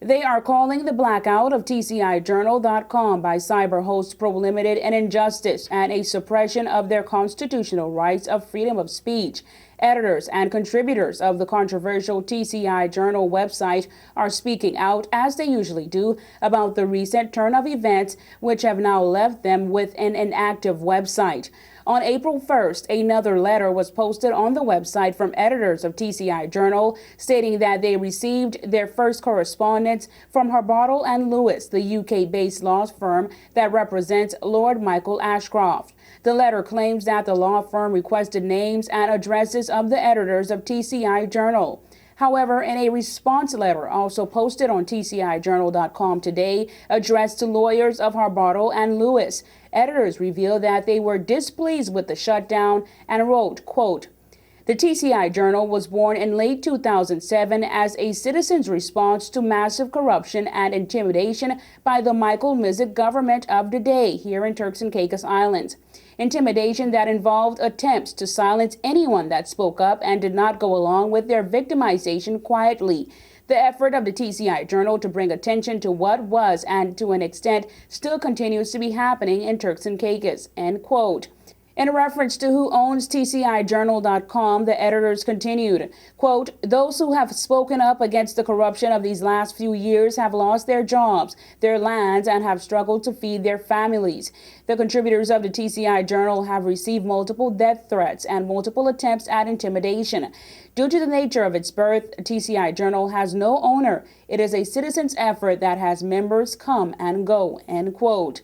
They are calling the blackout of TCIJournal.com by cyber host Pro Limited an injustice and a suppression of their constitutional rights of freedom of speech. Editors and contributors of the controversial TCI Journal website are speaking out, as they usually do, about the recent turn of events which have now left them with an inactive website. On April 1st, another letter was posted on the website from editors of TCI Journal stating that they received their first correspondence from Harbottle and Lewis, the UK-based law firm that represents Lord Michael Ashcroft. The letter claims that the law firm requested names and addresses of the editors of TCI Journal. However, in a response letter also posted on TCIJournal.com today, addressed to lawyers of Harbottle and Lewis, editors revealed that they were displeased with the shutdown and wrote, quote, "The TCI Journal was born in late 2007 as a citizen's response to massive corruption and intimidation by the Michael Mizik government of the day here in Turks and Caicos Islands. Intimidation that involved attempts to silence anyone that spoke up and did not go along with their victimization quietly. The effort of the TCI Journal to bring attention to what was and to an extent still continues to be happening in Turks and Caicos," end quote. In reference to who owns TCIJournal.com, the editors continued, quote, "Those who have spoken up against the corruption of these last few years have lost their jobs, their lands, and have struggled to feed their families. The contributors of the TCI Journal have received multiple death threats and multiple attempts at intimidation. Due to the nature of its birth, TCI Journal has no owner. It is a citizen's effort that has members come and go," end quote.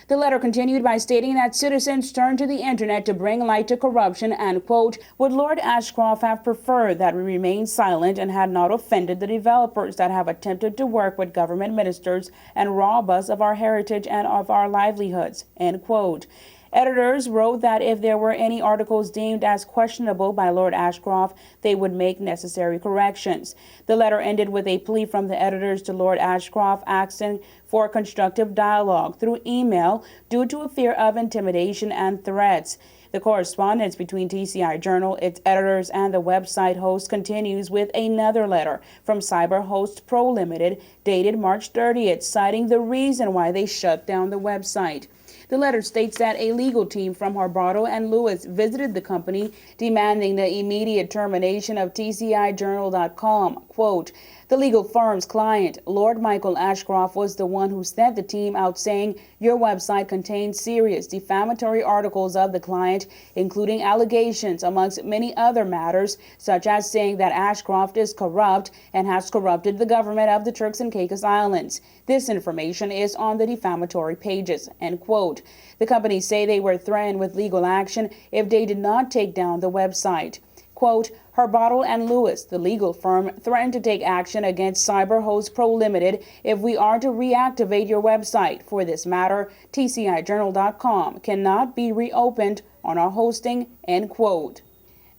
The letter continued by stating that citizens turned to the internet to bring light to corruption and, quote, "Would Lord Ashcroft have preferred that we remain silent and had not offended the developers that have attempted to work with government ministers and rob us of our heritage and of our livelihoods," end quote. Editors wrote that if there were any articles deemed as questionable by Lord Ashcroft, they would make necessary corrections. The letter ended with a plea from the editors to Lord Ashcroft asking for constructive dialogue through email due to a fear of intimidation and threats. The correspondence between TCI Journal, its editors, and the website host continues with another letter from cyber host Pro Limited dated March 30th, citing the reason why they shut down the website. The letter states that a legal team from Harbottle and Lewis visited the company demanding the immediate termination of TCIJournal.com. Quote, "The legal firm's client, Lord Michael Ashcroft, was the one who sent the team out saying your website contains serious defamatory articles of the client, including allegations amongst many other matters, such as saying that Ashcroft is corrupt and has corrupted the government of the Turks and Caicos Islands. This information is on the defamatory pages," end quote. The companies say they were threatened with legal action if they did not take down the website. Quote, "Harbottle and Lewis, the legal firm, threatened to take action against cyber host Pro Limited if we are to reactivate your website. For this matter, TCIJournal.com cannot be reopened on our hosting," end quote.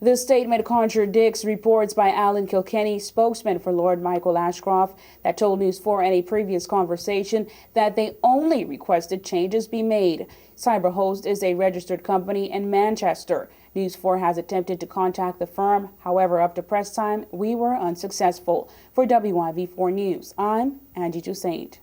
The statement contradicts reports by Alan Kilkenny, spokesman for Lord Michael Ashcroft, that told News 4 in a previous conversation that they only requested changes be made. CyberHost is a registered company in Manchester. News 4 has attempted to contact the firm. However, up to press time, we were unsuccessful. For WIV4 News, I'm Angie Toussaint.